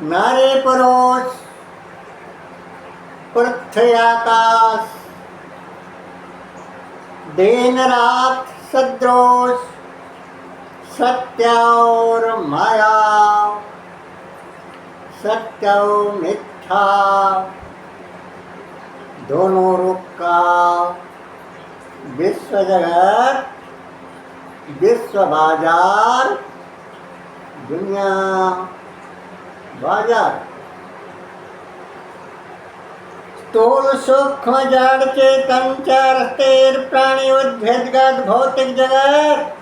नारी पुरुष पृथ्वी आकाश दिन रात सदृश सत्य और माया सत्य और मिथ्या दोनों रूप का विश्व जगत विश्व बाजार दुनिया बाजार स्थूल सूक्ष्म जड़ चेतन चार स्थिर प्राणी उद्भिदगत भौतिक जगत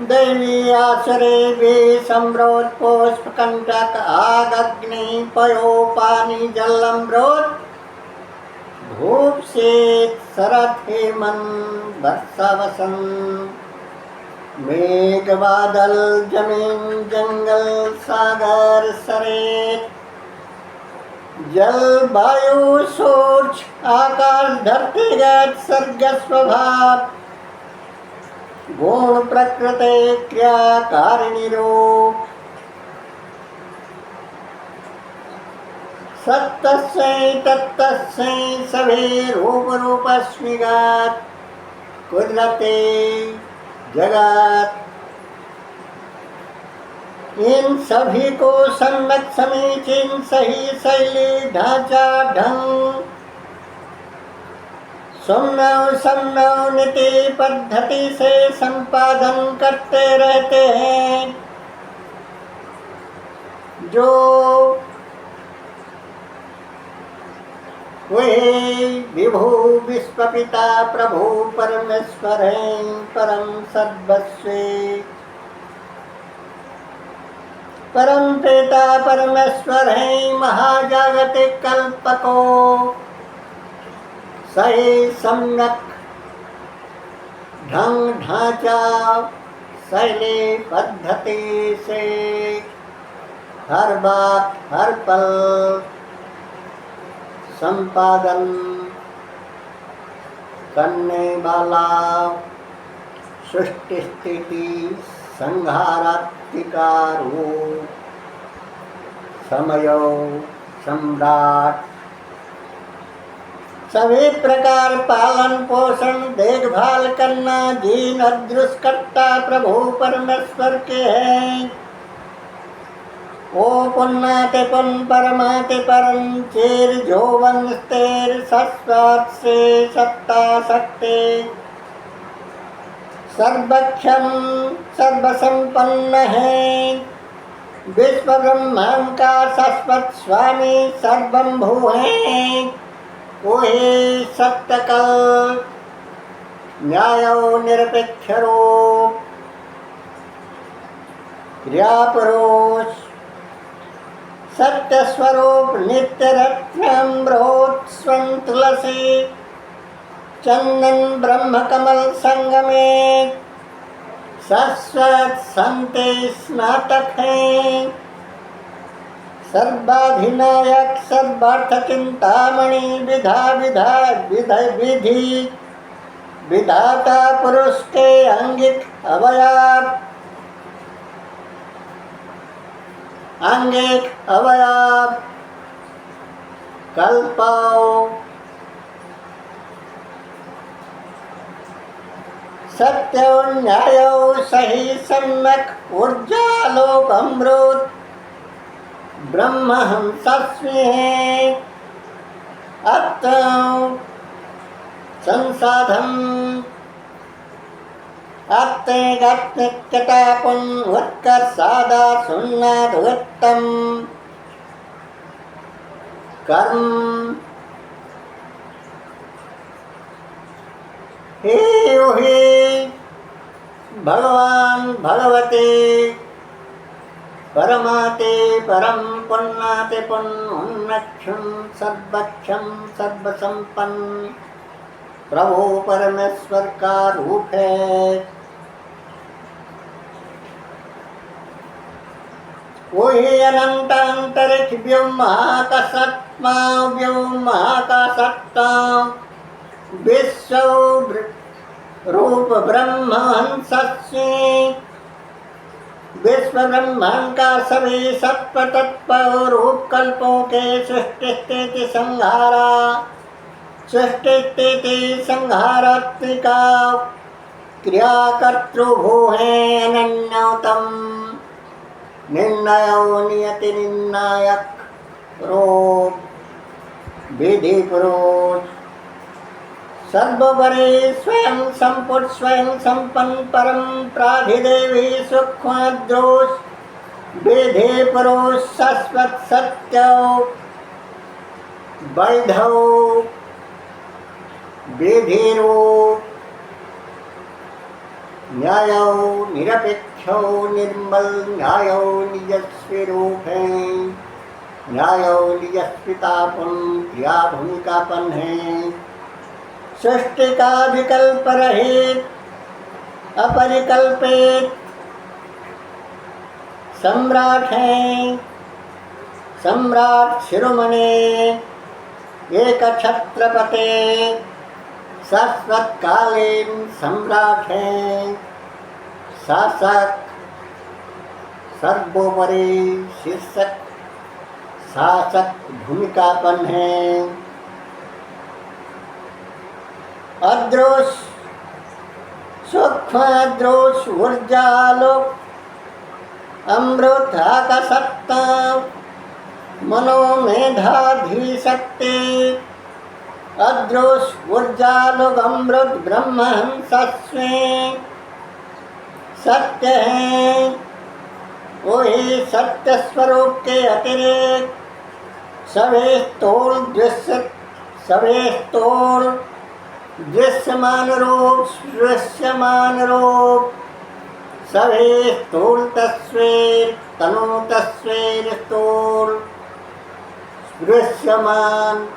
दैवी आश्रय भी सम्रोत पुष्प कंटक आग अग्नि पयो पानी जल अमृत धूप शीत शरत हेमंत वर्षा वसंत मेघ बादल जमीन जंगल सागर सरेत जल वायु सूर्य आकाश धरतीगत सर्ग स्वभाव गुण प्रकृति क्रिया कारिणी रूप सत्तस्यै तत्तस्यै सभी रूप रूपस्मिगत कुदरती जगत इन सभी को सम्यक समीचीन सही शैली ढांचा ढंग सम्यव सम्यव नीति पद्धति से संपादन करते रहते हैं जो वही विभु विश्वपिता प्रभु परमेश्वर हैं परम सद्वस्वी परम पिता परमेश्वर हैं महाजागतिक कल्पको सही सम्यक ढंग ढांचा शैली पद्धति से हर बात हर पल संपादन करने वाला सृष्टि स्थिति संहारात्मिका रूप समय सम्राट सभी प्रकार पालन पोषण देखभाल करना जीन अदृष्टकर्ता प्रभु परमेश्वर के हैं ओ पुन्नाते पुन परमाते परम चेर जोवन स्तेर सस्वात से सत्ता शक्ति सर्वक्षम सर्वसंपन्न है विश्व ब्रह्मांड का शाश्वत स्वामी सर्वंभू है वही सत्यकल न्याय निरपेक्ष रूप क्रिया पुरुष सत्य स्वरूप नित्य रत्नाम्रोत स्वं तुलसी चंदन ब्रह्म कमल संगमे शाश्वत संते स्नातक हैं सर्वाधिनायक सर्वार्थ चिंतामणि विधा विधा विधि विधाता पुरुष के अंगिक अवयव कल्पाओ सत्य न्याय सही सम्यक ऊर्जालोक अमृत ब्रह्म हम सस्मी हैं अत्र संसाधन अत्यगत्यता पुन उत्कर्ष सादा सुन्नाद उत्तम कर्म हे भगवान भगवते परमाते परम पुन्नाते पुन उन्नक्षम सर्वक्षम सर्वसंपन्न प्रभु परमेश्वर का रूप है वही अनंत अंतरिक्ष व्योम महाकाशात्मा व्योम महाकाशात्मा विश्व रूप ब्रह्म हंसस्य विश्व ब्रह्मांड का सभी सत्व तत्व और उपकल्पों के सृष्टि स्थिति संहारा सृष्टि स्थिति संहारात्मिका क्रिया कर्तृभू है अनन्योतम निर्णयो नियति निर्णायक रूप विधि पुरुष सर्वोपरि स्वयं संपुट स्वयं संपन्न परम प्राधिदेवी सूक्ष्म दोष विधि पुरुष शाश्वत सत्य वैधव विधि रूप न्यायो निरपेक्षो निर्मल न्यायो निजस्वी रूप है न्यायो निजस्वितापन क्रिया भूमिकापन है सृष्टि का विकल्प रहित अपरिकल्पित सम्राट है सम्राट शिरोमणि एक छत्रपति शाश्वतकालीन सम्राट है शासक सर्वोपरि शीर्षक शासक भूमिकापन है अदृश सूक्ष्म अदृश ऊर्जालोक अमृत आकाशत्ता मनोमेधाधी शक्ति अदृश ऊर्जालोक अमृत ब्रह्म हंसस्वी सत्य है वही सत्य स्वरूप के अतिरिक्त सभी स्थूल दृश्यमान रूप दृश्यमान रूप सभी स्थूल तस्वीर तनु तस्वीर स्थूल दृश्यमान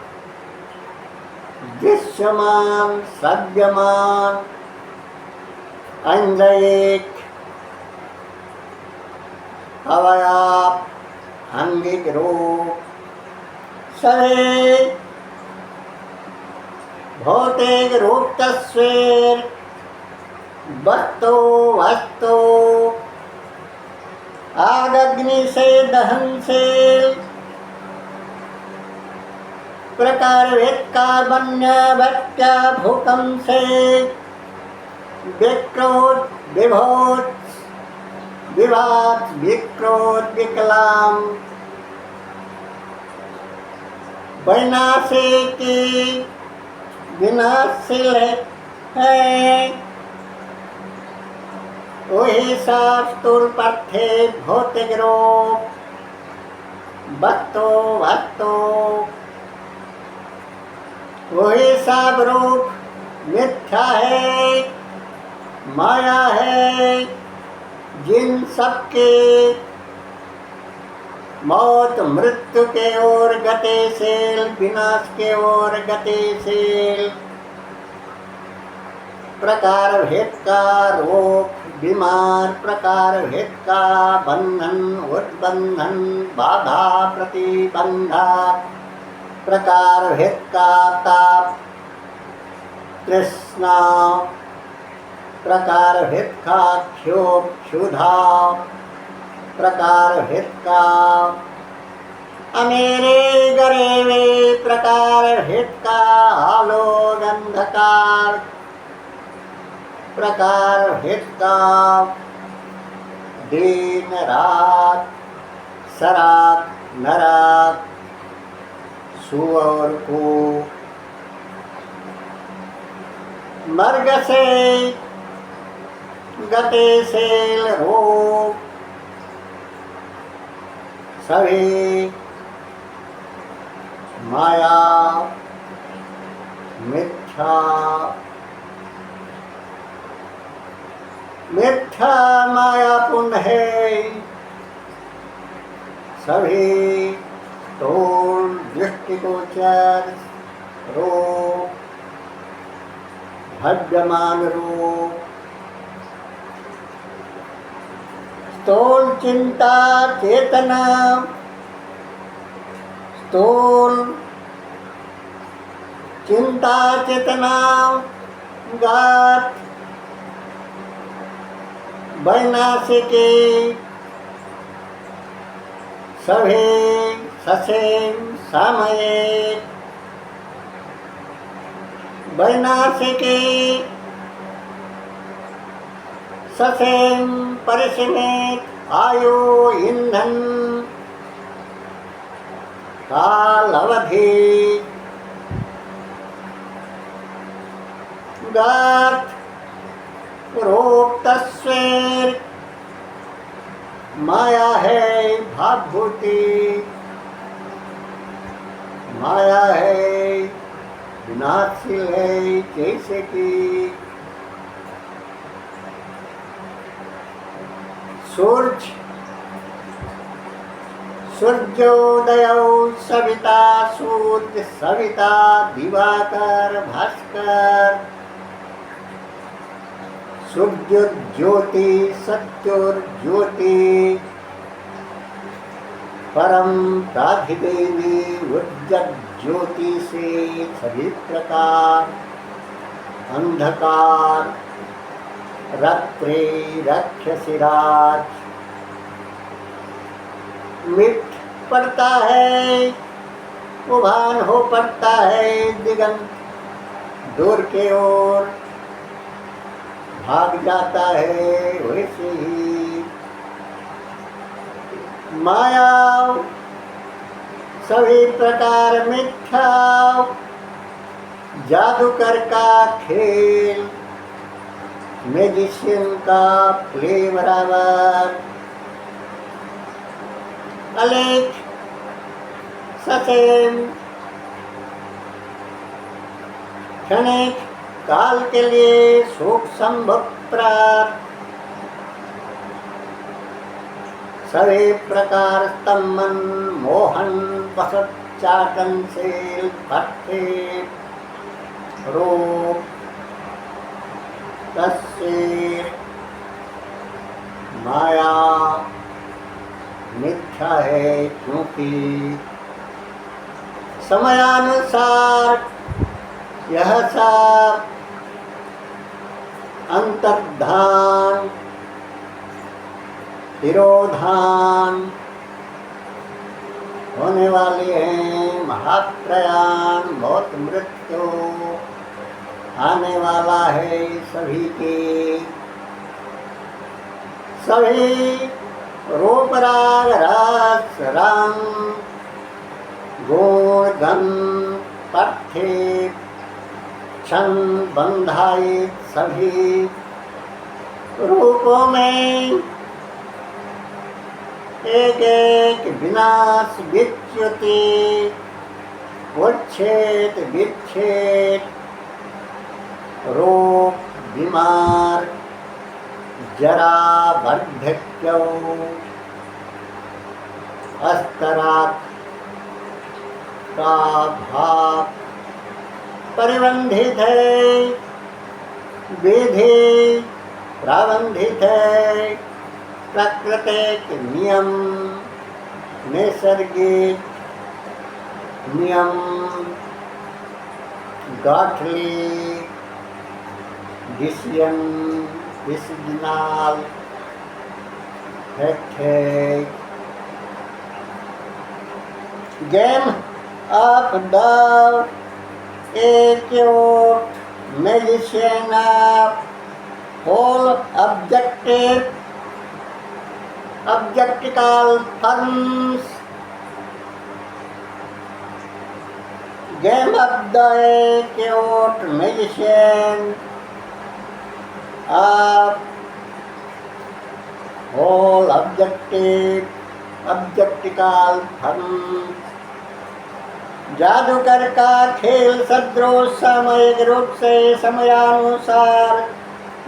दृश्यमान सद्यमान अंगिक अवयव अंगिक रूप सभी भौतिक रूप तस्वीर वस्तु वस्तु आग अग्नि से दहनशील प्रकार भेद का बन्य भट्टा भूकंप से विक्रोध विभोत विवाद विक्रोध विकलाम विनाशिक विनाशील है वही सब स्थूल पथे भौतिक रूप वस्तु वस्तु वही सब रूप मिथ्या है माया है जिन सबके मौत मृत्यु के ओर गतिशील विनाश के ओर गतिशील प्रकार भेद का रोग बीमार प्रकार भेद का बंधन उद्बंधन बाधा प्रतिबंधा प्रकार भेद का ताप तृष्णा प्रकार भेद का क्षोभ क्षुधा प्रकार भेद का अमेरे गरेवे प्रकार भेद का आलोक अंधकार प्रकार भेद का दिन रात शराब नरक सुअर को मर्ग से गतिशील रूप सभी माया मिथ्या मिथ्या मायापूर्ण है सभी स्थूल दृष्टिगोचर रूप भव्यमान रूप स्थूल चिंता चेतना स्थूल चिंता चेतना गात वैनाशिकी सभे ससें समये वैनाशिके ससें परिसमेत आयो ईंधन काल अवधि गात रोक्तस्वेर माया है भावभूति माया है विनाशशील है जैसे कि सूर्योदय सविता सूर्य सविता दिवाकर भास्कर सूर्योज्योति सत्योर्ज्योति परम प्राधिदेवी उज्जत ज्योति से सभी प्रकार अंधकार रात्रि राक्षसिराज मिट पड़ता है उभान हो पड़ता है दिगंत दूर के ओर भाग जाता है वैसे ही माया सभी प्रकार मिथ्या जादूगर का खेल मैजिशियन का प्ले बराबर अलेख ससेन क्षणिक काल के लिए सुख संभव प्राप्त सभी प्रकार स्तंभन मोहन बसत चाटनशील भट्टे रोग तस्वीर माया मिथ्या है क्योंकि समयानुसार यह सब अंतर्धान तिरोधान होने वाली हैं महाप्रयाण मौत मृत्यु आने वाला है सभी के सभी रूप राग रस रंग गुण गंध पाठ्य क्षण बंधायित सभी रूपों में एक एक विनाश विच्युति उच्छेद विच्छेद रोग बीमार जरा वार्धक्य अस्तरात का भाव परिबंधित है विधि प्राबंधित है प्राकृतिक नियम नैसर्गिक नियम गाठली डिसीजन डिसीजनल फैक्ट है game of the acute magician of whole objectical terms game of the acute magician of whole objectical terms जादूगर का खेल सदृश सामयिक रूप से समयानुसार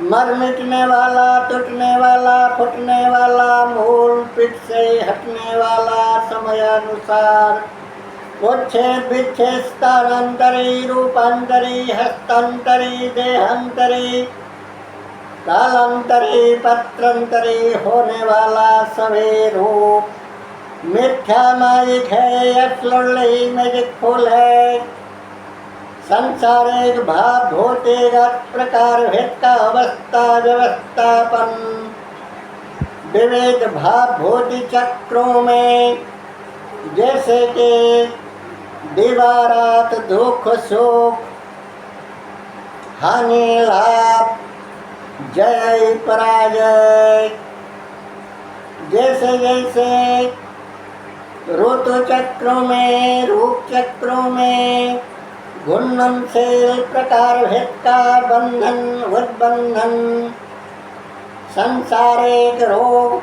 मर मिटने वाला टूटने वाला फूटने वाला मूल पीठ से हटने वाला समयानुसार उच्छेद विच्छेद स्थानांतरी रूपांतरी हस्तांतरी देहांतरी कालांतरी पत्रांतरी होने वाला सभी रूप मिथ्या माइक है एब्सोल्युटली मैजिकफुल है संसार एक भाव भौतिक प्रकार भेद का अवस्था व्यवस्थापन विविध भाव भौतिक चक्रों में जैसे कि दीवारात दुख सुख हानि लाभ जय पराजय, जैसे जैसे ऋतु चक्रों में रूप चक्रों में घूर्णनशील प्रकार भेद का बंधन उद्बंधन, संसारिक रोग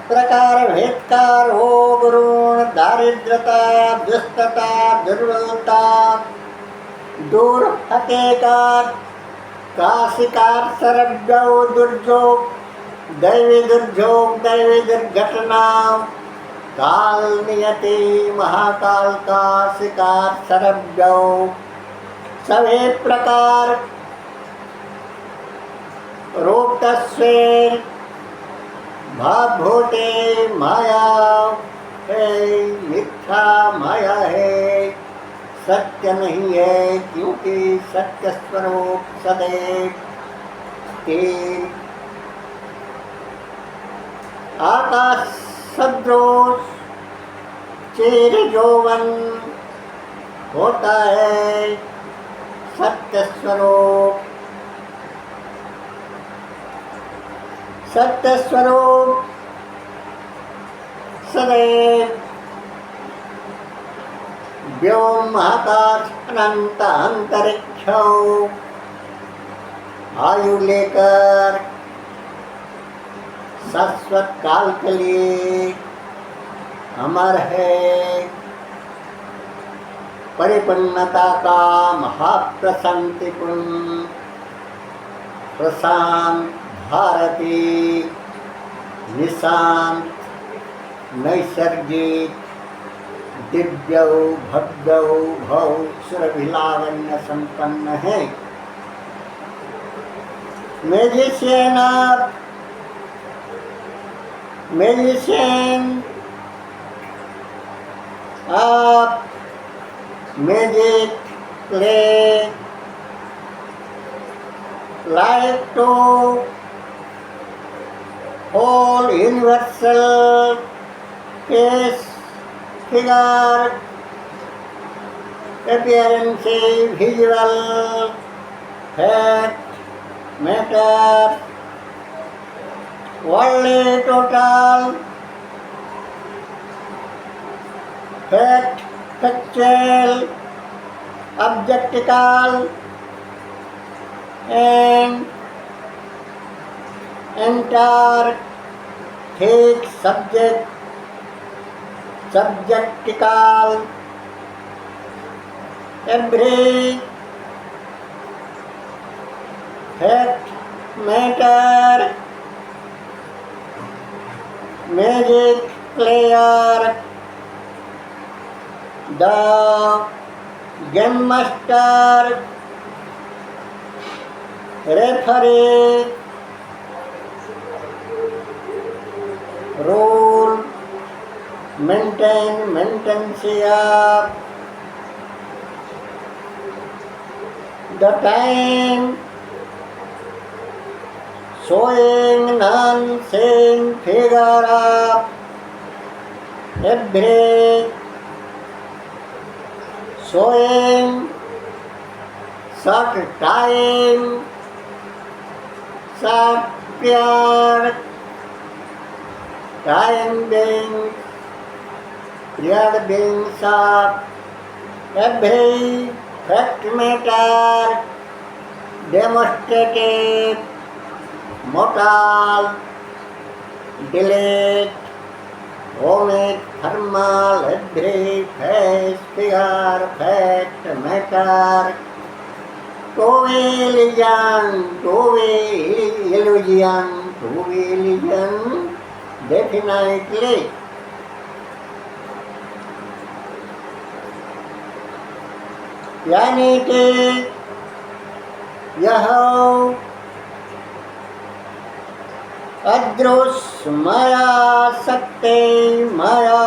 प्रकार भेद का रोग ऋण दारिद्रता दुष्टता दुर्बलता दूर हकीकत काशिकार सरब्यौ दुर्जोग दैवी दुर्जोग दैवी दुर्घटना काल नियति महाकाल का शिकार सरब्यौ सभी प्रकार रूप तस्वीर भावभूते माया है, मिथ्या माया है, सत्य नहीं है, क्योंकि सत्य स्वरूप सदैव स्थिर आकाश सदृश चिर यौवन होता है, सत्य स्वरूप सत्य स्वरूप सदैव व्योम आकाश अनंत अंतरिक्ष आयु लेकर शाश्वत काल के लिए अमर है, परिपूर्णता का महाप्रशांतिपूर्ण प्रशांत भारती निशांत नैसर्गिक दिव्य भव्य भव सुरभिलावण्य संपन्न है। मैजिशियन आप magic play like to whole universal case figure appearance visual fact matter worldly total fact factual objectical and entire take subject subjectical every fact matter magic player the game master referee rule maintenance the time showing non-saying figure of every showing short time short period time being period being short every fact matter demonstrative mortal delete omit thermal every face figure fact matter illusion definitely यानी कि यह अदृश्य माया शक्ति माया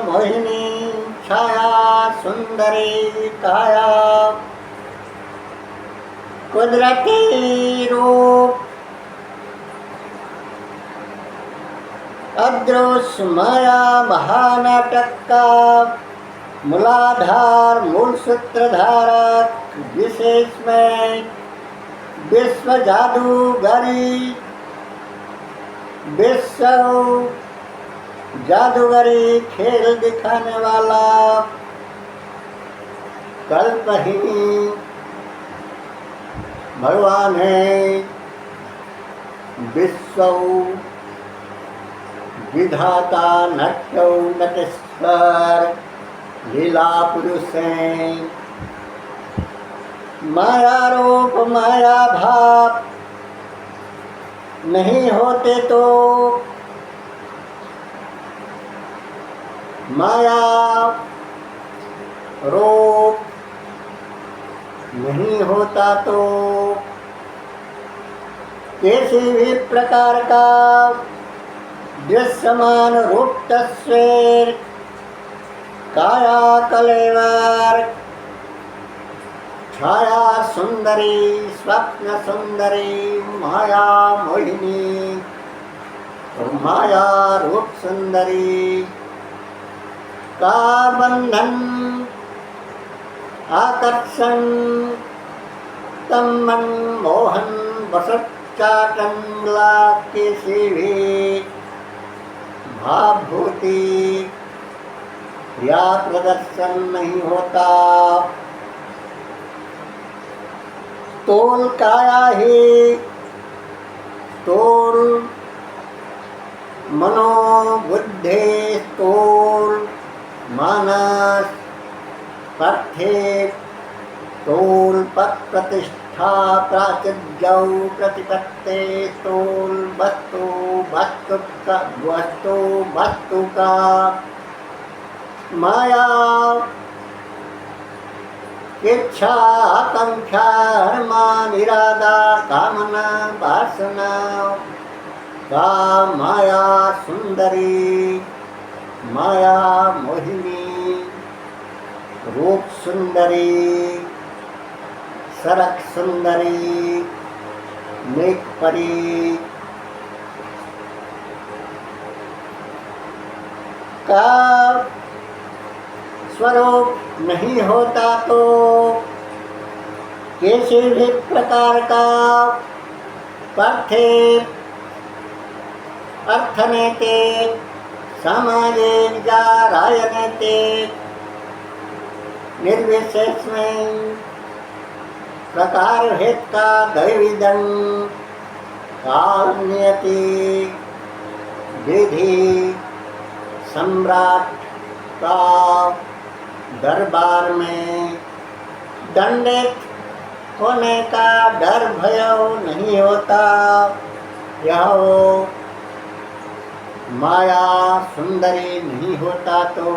मोहिनी छाया सुंदरी काया कुदरती रूप अदृश्य माया महानाटक का मूलाधार मूल सूत्रधारक विशेष में विश्व जादूगरी खेल दिखाने वाला कल्पहीन भगवान है। विश्व विधाता नट्यो नटेश्वर लीला पुरुष हैं। माया रूप माया भाव नहीं होते तो माया रूप नहीं होता तो किसी भी प्रकार का दृश्यमान रूप तस्वीर काया कलेवर छाया सुंदरी स्वप्न सुंदरी माया मोहिनी और माया रूप सुंदरी का बंधन आकर्षण तमन मोहन बसच्चाटंगला किसी भी भावभूति या प्रदर्शन नहीं होता। तोल काया ही तोल मनोबुद्धि तोल मानस पार्थिव तोल पद प्रतिष्ठा प्राचुर्यौ प्रतिपत्ति तोल वस्तु का माया इच्छा आकांक्षा अरमान इरादा कामना वासना का माया सुंदरी माया मोहिनी रूप सुंदरी सरक सुंदरी नेक परी का स्वरूप नहीं होता तो किसी भी प्रकार का पार्थिव अर्थनैतिक सामाजिक या राजनैतिक निर्विशेष में प्रकार भेद का दैवी दंड काल नियति विधि सम्राट का दरबार में दंडित होने का डर भय नहीं होता। यह माया सुंदरी नहीं होता तो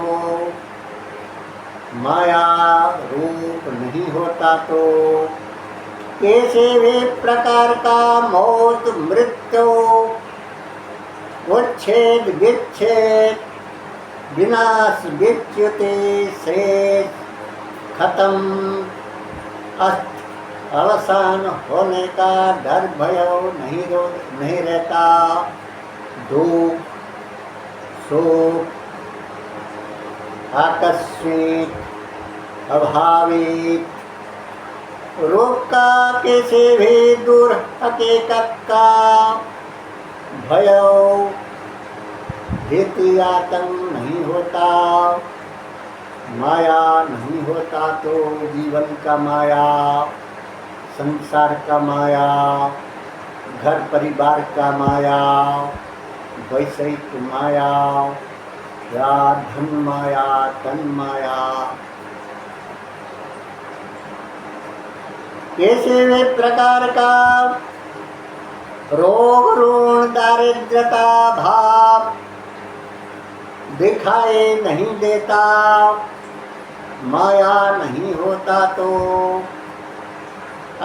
माया रूप नहीं होता तो किसी भी प्रकार का मौत मृत्यु उच्छेद विच्छेद विनाश विच्युति शेष खत्म अवसान होने का डर भय नहीं रहता। दुख शोक आकस्मिक अभावित रोग का किसी भी दूर हकीकत का भय भीति आतंक नहीं होता। माया नहीं होता तो जीवन का माया संसार का माया घर परिवार का माया वैश्विक माया या धन माया तन माया किसी भी प्रकार का रोग ऋण दारिद्रता भाव दिखाई नहीं देता। माया नहीं होता तो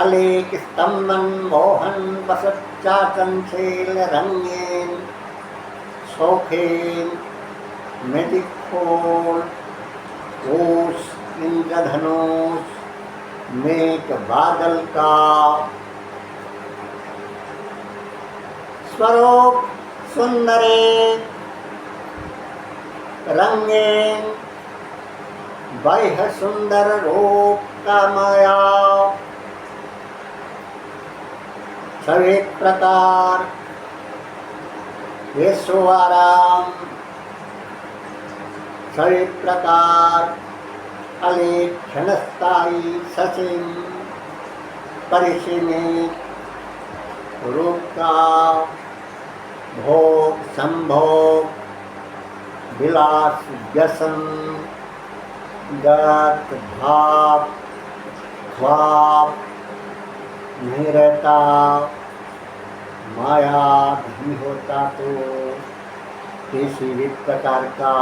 अलेख स्तंभन मोहन बसच्चाचनशील रंगीन शौकीन मेदिखोल ओस इंद्रधनुष मेघ बादल का स्वरूप सुंदरे रंगीन बाह्य सुंदर रूप का माया सभी प्रकार ऐशोआराम सभी प्रकार अलेख क्षणस्थायी ससीम परिसीमित रूप का भोग संभोग विलास व्यसन गत भाव ख्वाब नहीं रहता, माया नहीं होता तो किसी भी प्रकार का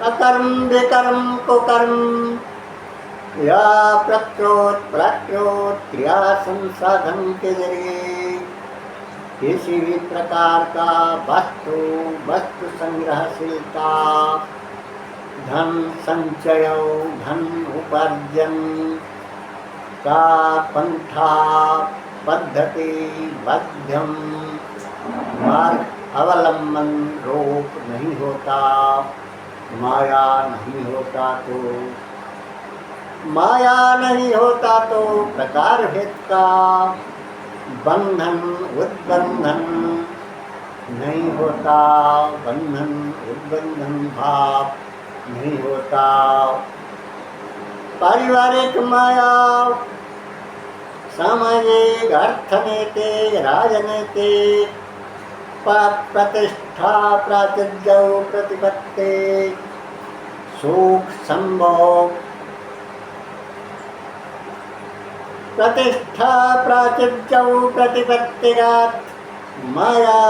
अकर्म विकर्म को कर्म या प्रत्योत प्रात्योत क्रिया संसाधन के जरिए किसी भी प्रकार का वस्तु संग्रहशीलता धन संचय धन उपार्जन का पंथा पद्धति मध्यम मार्ग अवलंबन रूप नहीं होता, माया नहीं होता तो प्रकार भेद का बंधन उद्बंधन नहीं होता, बंधन उद्बंधन भाव नहीं होता। पारिवारिक माया सामाजिक अर्थनैतिक राजनैतिक प्रतिष्ठा प्राचुर्य प्रतिपत्ति सुख संभोग प्रतिष्ठा प्राचुर्य प्रतिपत्तिगत माया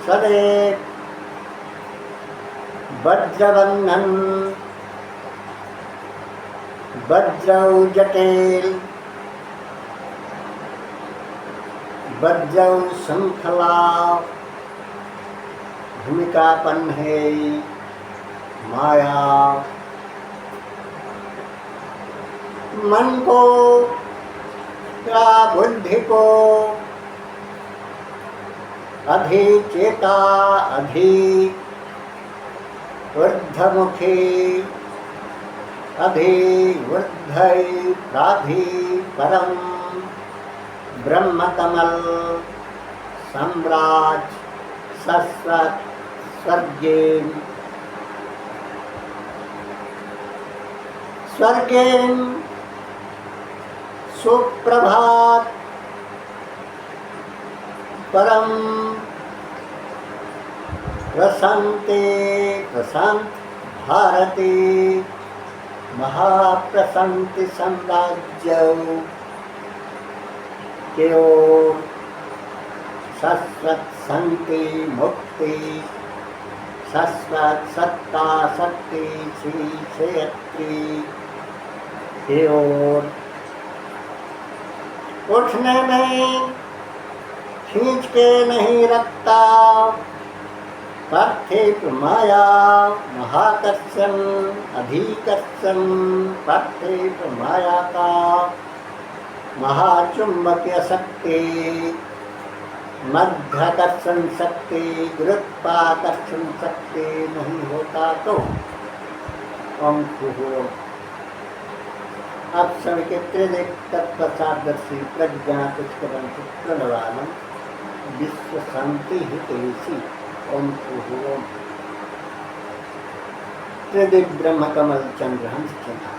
सदैव वज्रबंधन वज्रौ जटिल वज्रौ श्रृंखला भूमिकापन है माया। मन को या बुद्धि को अधिचेता अधिक ऊर्ध्वमुखी अधिवृद्धै प्राधि परम ब्रह्मकमल सम्राज शाश्वत स्वर्गेन सुप्रभात परम प्रशांति प्रशांत भारती महाप्रशांति साम्राज्य के ओर शाश्वत शांति मुक्ति शाश्वत सत्ता शक्ति श्री क्षेत्री की ओर उठने में खींच के नहीं रखता। पार्थिव माया महाकर्षण अधिकर्षण पार्थिव माया का महाचुंबकीय शक्ति मध्याकर्षण शक्ति गुरुत्वाकर्षण शक्ति नहीं होता तो अंकुर आप सभी के त्रिदेव तत्वसादर्शी प्रज्ञा पुष्करण प्रणवानम विश्व शांति हितैषी अंकुर त्रिदेव ब्रह्म कमल चंद्र हंस चंद्र